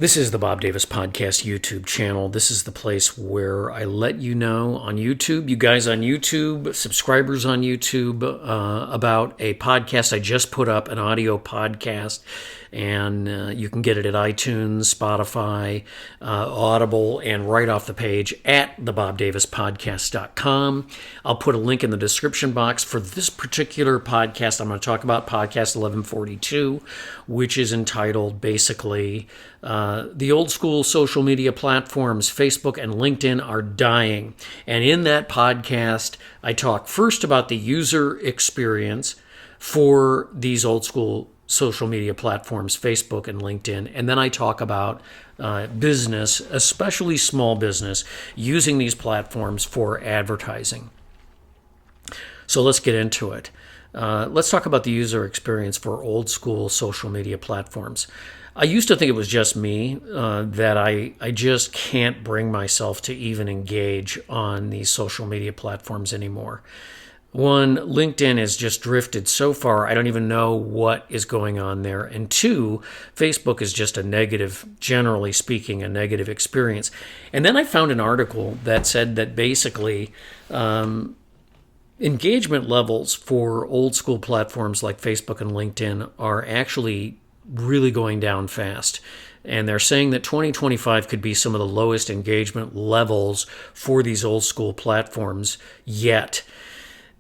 This is the Bob Davis Podcast YouTube channel. This is the place where I let you know on YouTube, you guys on YouTube, subscribers on YouTube, about a podcast I just put up, an audio podcast. And you can get it at iTunes, Spotify, Audible, and right off the page at thebobdavispodcast.com. I'll put a link in the description box for this particular podcast. I'm going to talk about podcast 1142, which is entitled basically The Old School Social Media Platforms, Facebook and LinkedIn Are Dying. And in that podcast, I talk first about the user experience for these old school social media platforms, Facebook and LinkedIn. And then I talk about business, especially small business, using these platforms for advertising. So let's get into it. Let's talk about the user experience for old school social media platforms. I used to think it was just me, that I just can't bring myself to even engage on these social media platforms anymore. One, LinkedIn has just drifted so far, I don't even know what is going on there. And two, Facebook is just a negative, generally speaking, a negative experience. And then I found an article that said that basically engagement levels for old school platforms like Facebook and LinkedIn are actually really going down fast. And they're saying that 2025 could be some of the lowest engagement levels for these old school platforms yet.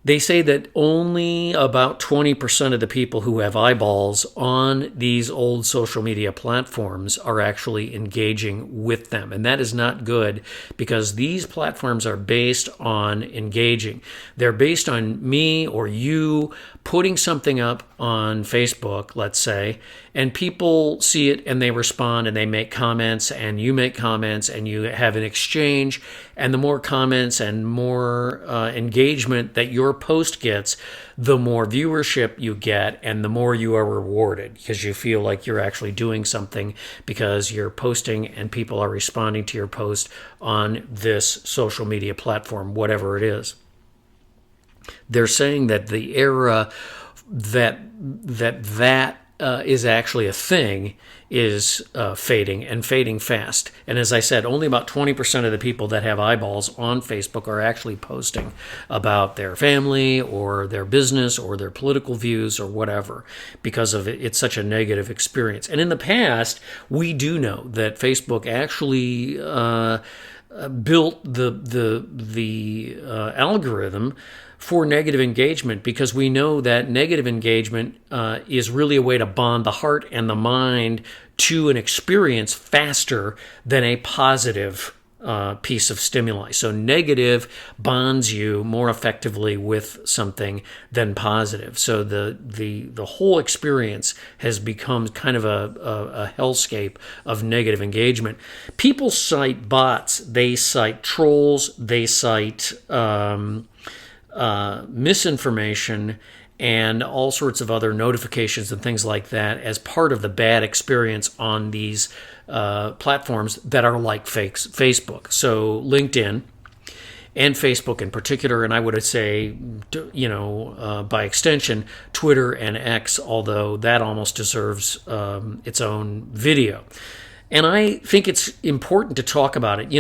They say that only about 20% of the people who have eyeballs on these old social media platforms are actually engaging with them. And that is not good because these platforms are based on engaging. They're based on me or you putting something up on Facebook, let's say, and people see it and they respond and they make comments and you make comments and you have an exchange. And the more comments and more engagement that your post gets, the more viewership you get and the more you are rewarded because you feel like you're actually doing something because you're posting and people are responding to your post on this social media platform, whatever it is. They're saying that the era that is actually a thing is fading and fading fast. And as I said, only about 20% of the people that have eyeballs on Facebook are actually posting about their family or their business or their political views or whatever because of it's such a negative experience. And in the past, we do know that Facebook actually built the algorithm for negative engagement because we know that negative engagement is really a way to bond the heart and the mind to an experience faster than a positive piece of stimuli. So negative bonds you more effectively with something than positive. So the whole experience has become kind of a hellscape of negative engagement. People cite bots, they cite trolls, they cite misinformation and all sorts of other notifications and things like that as part of the bad experience on these platforms that are like Facebook. So LinkedIn and Facebook in particular, and I would say, by extension, Twitter and X, although that almost deserves its own video. And I think it's important to talk about it.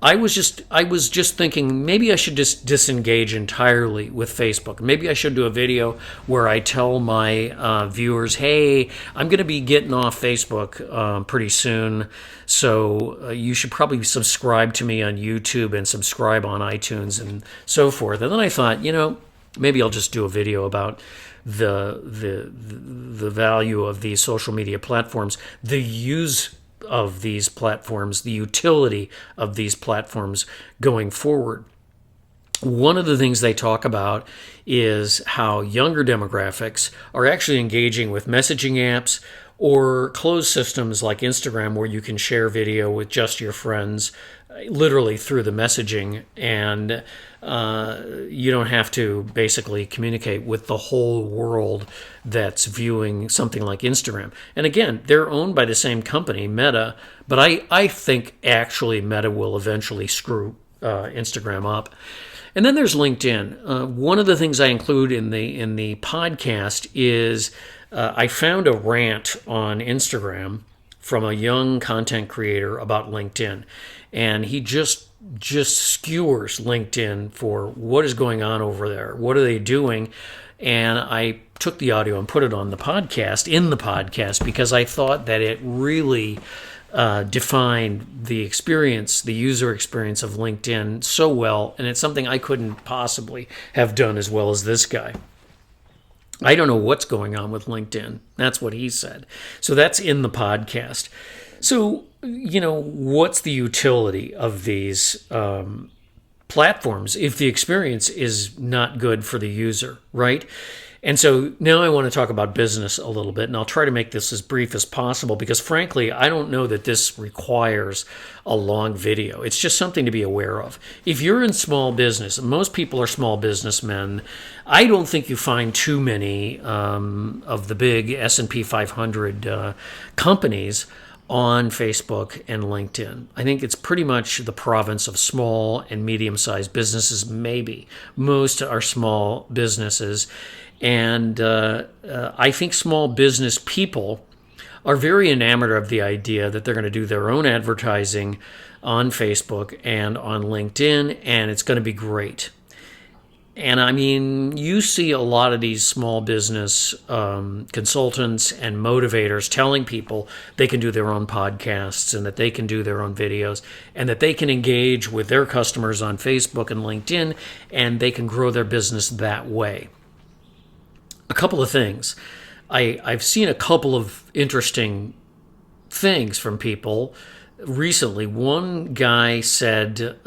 I was just thinking maybe I should just disengage entirely with Facebook. Maybe I should do a video where I tell my viewers, hey, I'm going to be getting off Facebook pretty soon. So you should probably subscribe to me on YouTube and subscribe on iTunes and so forth. And then I thought, maybe I'll just do a video about the value of these social media platforms, the use of these platforms, the utility of these platforms going forward. One of the things they talk about is how younger demographics are actually engaging with messaging apps or closed systems like Instagram where you can share video with just your friends literally through the messaging and you don't have to basically communicate with the whole world that's viewing something like Instagram. And again, they're owned by the same company, Meta, but I think actually Meta will eventually screw Instagram up. And then there's LinkedIn. One of the things I include in the podcast is I found a rant on Instagram from a young content creator about LinkedIn. And he just skewers LinkedIn for what is going on over there. What are they doing? And I took the audio and put it on the podcast, because I thought that it really defined the experience, the user experience of LinkedIn so well. And it's something I couldn't possibly have done as well as this guy. I don't know what's going on with LinkedIn. That's what he said. So that's in the podcast. So, what's the utility of these platforms if the experience is not good for the user, right? And so now I want to talk about business a little bit, and I'll try to make this as brief as possible because, frankly, I don't know that this requires a long video. It's just something to be aware of. If you're in small business, and most people are small businessmen, I don't think you find too many of the big S&P 500 companies on Facebook and LinkedIn. I think it's pretty much the province of small and medium-sized businesses, maybe. Most are small businesses. And I think small business people are very enamored of the idea that they're going to do their own advertising on Facebook and on LinkedIn, and it's going to be great. And I mean, you see a lot of these small business consultants and motivators telling people they can do their own podcasts and that they can do their own videos and that they can engage with their customers on Facebook and LinkedIn and they can grow their business that way. A couple of things. I've seen a couple of interesting things from people recently. One guy said,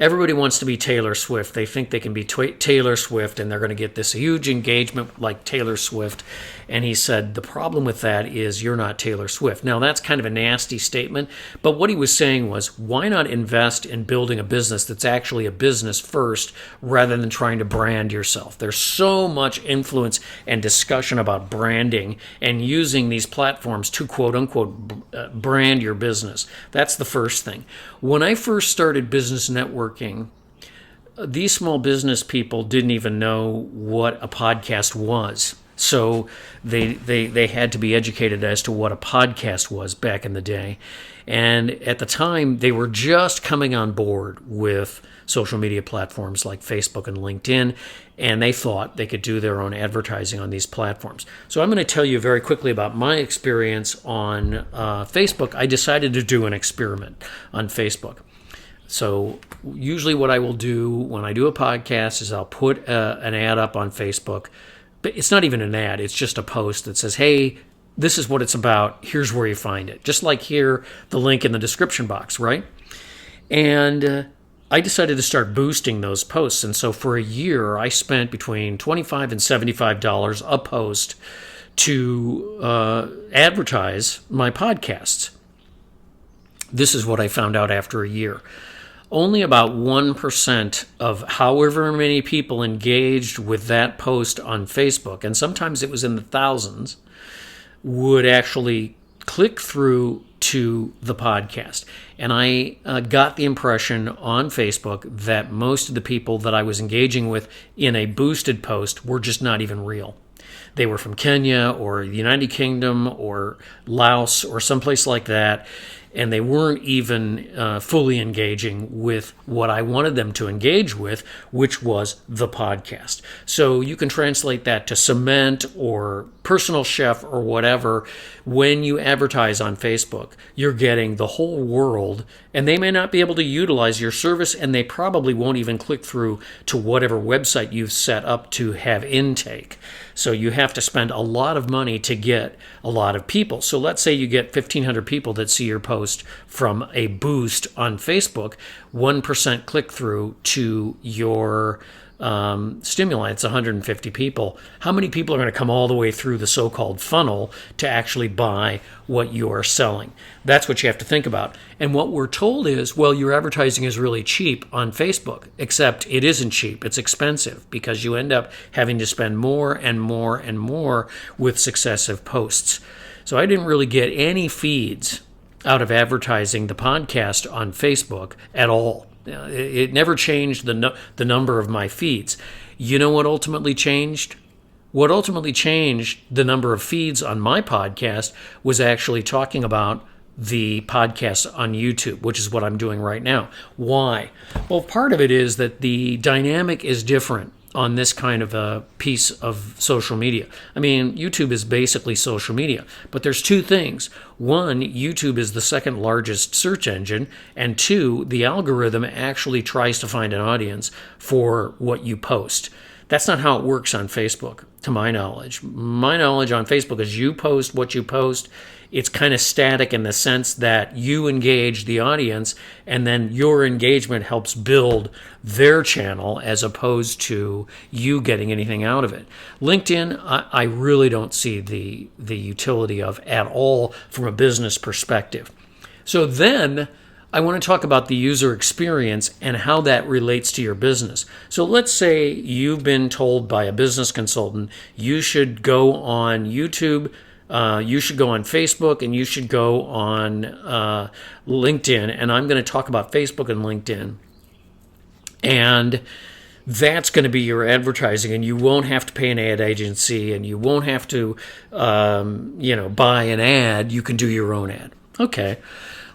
everybody wants to be Taylor Swift. They think they can be Taylor Swift and they're going to get this huge engagement like Taylor Swift. And he said, the problem with that is you're not Taylor Swift. Now, that's kind of a nasty statement. But what he was saying was, why not invest in building a business that's actually a business first rather than trying to brand yourself? There's so much influence and discussion about branding and using these platforms to quote unquote brand your business. That's the first thing. When I first started business networking, these small business people didn't even know what a podcast was. So they had to be educated as to what a podcast was back in the day. And at the time, they were just coming on board with social media platforms like Facebook and LinkedIn, and they thought they could do their own advertising on these platforms. So I'm going to tell you very quickly about my experience on Facebook. I decided to do an experiment on Facebook. So usually what I will do when I do a podcast is I'll put an ad up on Facebook. But it's not even an ad. It's just a post that says, hey, this is what it's about. Here's where you find it. Just like here, the link in the description box, right? And I decided to start boosting those posts. And so for a year, I spent between $25 and $75 a post to advertise my podcasts. This is what I found out after a year. Only about 1% of however many people engaged with that post on Facebook, and sometimes it was in the thousands, would actually click through to the podcast. And I got the impression on Facebook that most of the people that I was engaging with in a boosted post were just not even real. They were from Kenya or the United Kingdom or Laos or someplace like that. And they weren't even fully engaging with what I wanted them to engage with, which was the podcast. So you can translate that to cement or personal chef or whatever. When you advertise on Facebook, you're getting the whole world, and they may not be able to utilize your service, and they probably won't even click through to whatever website you've set up to have intake. So you have to spend a lot of money to get a lot of people. So let's say you get 1,500 people that see your post from a boost on Facebook, 1% click through to your stimuli. It's 150 people. How many people are going to come all the way through the so-called funnel to actually buy what you are selling? That's what you have to think about. And what we're told is, well, your advertising is really cheap on Facebook, except it isn't cheap. It's expensive because you end up having to spend more and more and more with successive posts. So I didn't really get any feeds out of advertising the podcast on Facebook at all. It never changed the number of my feeds. You know what ultimately changed? What ultimately changed the number of feeds on my podcast was actually talking about the podcast on YouTube, which is what I'm doing right now. Why? Well, part of it is that the dynamic is different on this kind of a piece of social media. I mean, YouTube is basically social media, but there's two things. One, YouTube is the second largest search engine, and two, the algorithm actually tries to find an audience for what you post. That's not how it works on Facebook, to my knowledge. My knowledge on Facebook is you post what you post. It's kind of static in the sense that you engage the audience and then your engagement helps build their channel as opposed to you getting anything out of it. LinkedIn, I really don't see the utility of at all from a business perspective. So then I want to talk about the user experience and how that relates to your business. So let's say you've been told by a business consultant, you should go on YouTube, you should go on Facebook, and you should go on LinkedIn. And I'm going to talk about Facebook and LinkedIn. And that's going to be your advertising, and you won't have to pay an ad agency, and you won't have to, buy an ad. You can do your own ad. Okay.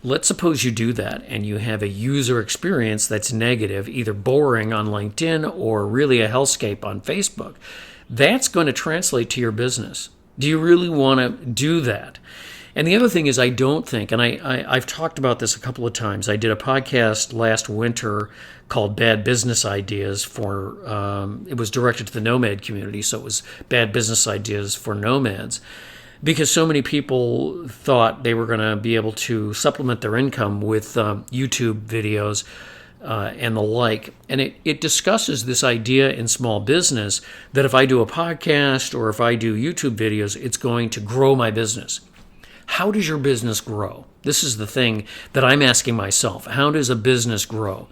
Let's suppose you do that and you have a user experience that's negative, either boring on LinkedIn or really a hellscape on Facebook. That's going to translate to your business. Do you really want to do that? And the other thing is, I don't think, and I've talked about this a couple of times. I did a podcast last winter called Bad Business Ideas it was directed to the nomad community, so it was Bad Business Ideas for Nomads. Because so many people thought they were going to be able to supplement their income with YouTube videos and the like. And it discusses this idea in small business that if I do a podcast or if I do YouTube videos, it's going to grow my business. How does your business grow? This is the thing that I'm asking myself. How does a business grow?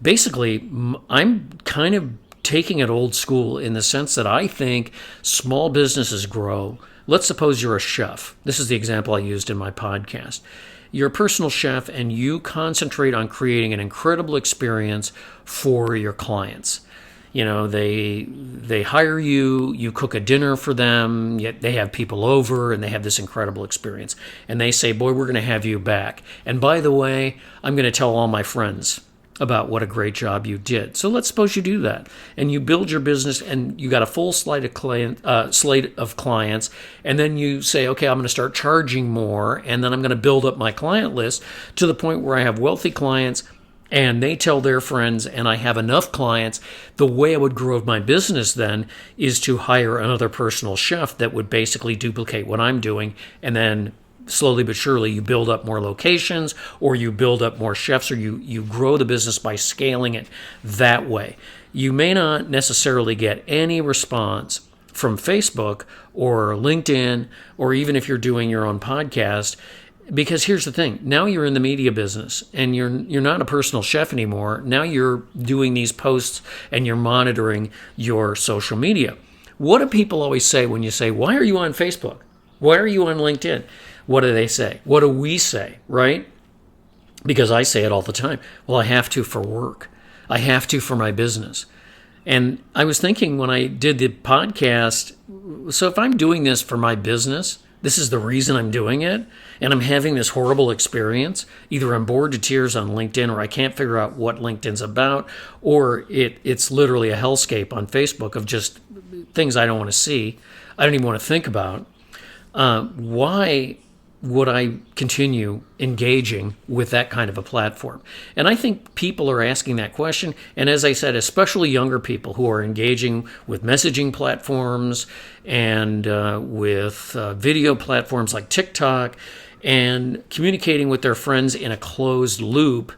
Basically, I'm kind of taking it old school in the sense that I think small businesses grow. Let's suppose you're a chef. This is the example I used in my podcast. You're a personal chef and you concentrate on creating an incredible experience for your clients. You know, they hire you, you cook a dinner for them, yet they have people over and they have this incredible experience. And they say, boy, we're going to have you back. And by the way, I'm going to tell all my friends about what a great job you did. So let's suppose you do that and you build your business and you got a full slate of clients, and then you say, okay, I'm going to start charging more, and then I'm going to build up my client list to the point where I have wealthy clients and they tell their friends and I have enough clients. The way I would grow my business then is to hire another personal chef that would basically duplicate what I'm doing, and then slowly but surely you build up more locations or you build up more chefs, or you grow the business by scaling it that way. You may not necessarily get any response from Facebook or LinkedIn, or even if you're doing your own podcast, because here's the thing. Now you're in the media business and you're not a personal chef anymore. Now you're doing these posts and you're monitoring your social media. What do people always say when you say, why are you on Facebook? Why are you on LinkedIn? What do they say? What do we say, right? Because I say it all the time. Well, I have to for work. I have to for my business. And I was thinking when I did the podcast, so if I'm doing this for my business, this is the reason I'm doing it, and I'm having this horrible experience, either I'm bored to tears on LinkedIn, or I can't figure out what LinkedIn's about, or it's literally a hellscape on Facebook of just things I don't want to see, I don't even want to think about. Why would I continue engaging with that kind of a platform? And I think people are asking that question. And as I said, especially younger people who are engaging with messaging platforms and with video platforms like TikTok, and communicating with their friends in a closed loop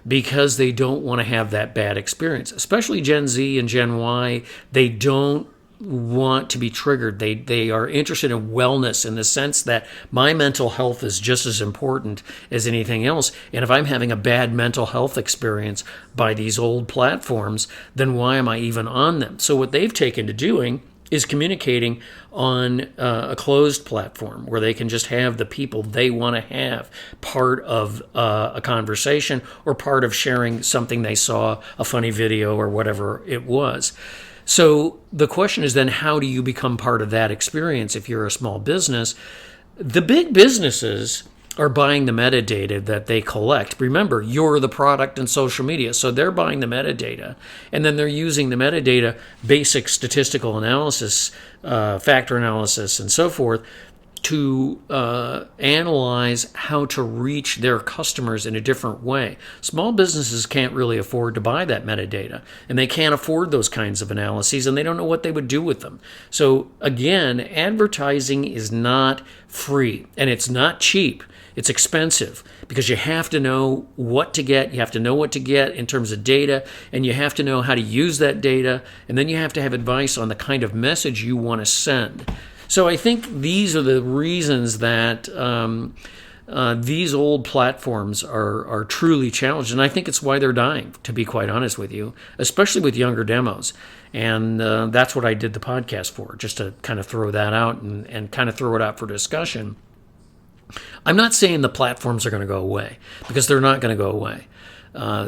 because they don't want to have that bad experience. Especially Gen Z and Gen Y, they don't want to be triggered. They are interested in wellness in the sense that my mental health is just as important as anything else. And if I'm having a bad mental health experience by these old platforms, then why am I even on them? So what they've taken to doing is communicating on a closed platform where they can just have the people they want to have part of a conversation or part of sharing something they saw, a funny video or whatever it was. So the question is then, how do you become part of that experience if you're a small business? The big businesses are buying the metadata that they collect. Remember, you're the product in social media, so they're buying the metadata, and then they're using the metadata, basic statistical analysis, factor analysis, and so forth, to analyze how to reach their customers in a different way. Small businesses can't really afford to buy that metadata, and they can't afford those kinds of analyses, and they don't know what they would do with them. So again, advertising is not free, and it's not cheap. It's expensive because you have to know what to get. You have to know what to get in terms of data, and you have to know how to use that data, and then you have to have advice on the kind of message you want to send. So I think these are the reasons that these old platforms are truly challenged, and I think it's why they're dying, to be quite honest with you, especially with younger demos. And that's what I did the podcast for, just to kind of throw that out and kind of throw it out for discussion. I'm not saying the platforms are going to go away, because they're not going to go away.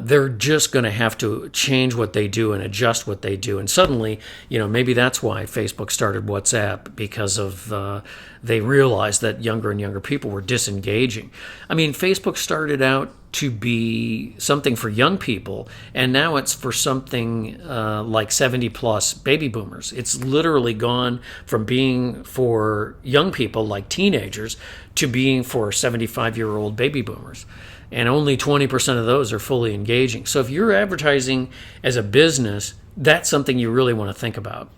They're just going to have to change what they do and adjust what they do. And suddenly, maybe that's why Facebook started WhatsApp, because of they realized that younger and younger people were disengaging. I mean, Facebook started out to be something for young people, and now it's for something like 70-plus baby boomers. It's literally gone from being for young people, like teenagers, to being for 75-year-old baby boomers. And only 20% of those are fully engaging. So if you're advertising as a business, that's something you really want to think about.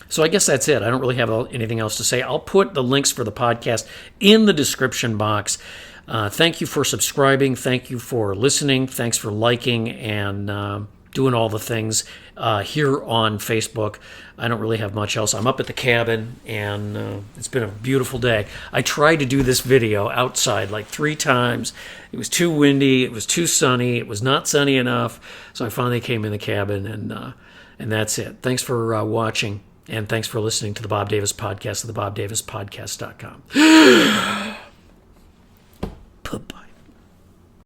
So I guess that's it. I don't really have anything else to say. I'll put the links for the podcast in the description box. Thank you for subscribing. Thank you for listening. Thanks for liking and doing all the things here on Facebook. I don't really have much else. I'm up at the cabin, and it's been a beautiful day. I tried to do this video outside like 3 times. It was too windy. It was too sunny. It was not sunny enough. So I finally came in the cabin, and that's it. Thanks for watching, and thanks for listening to the Bob Davis Podcast at thebobdavispodcast.com.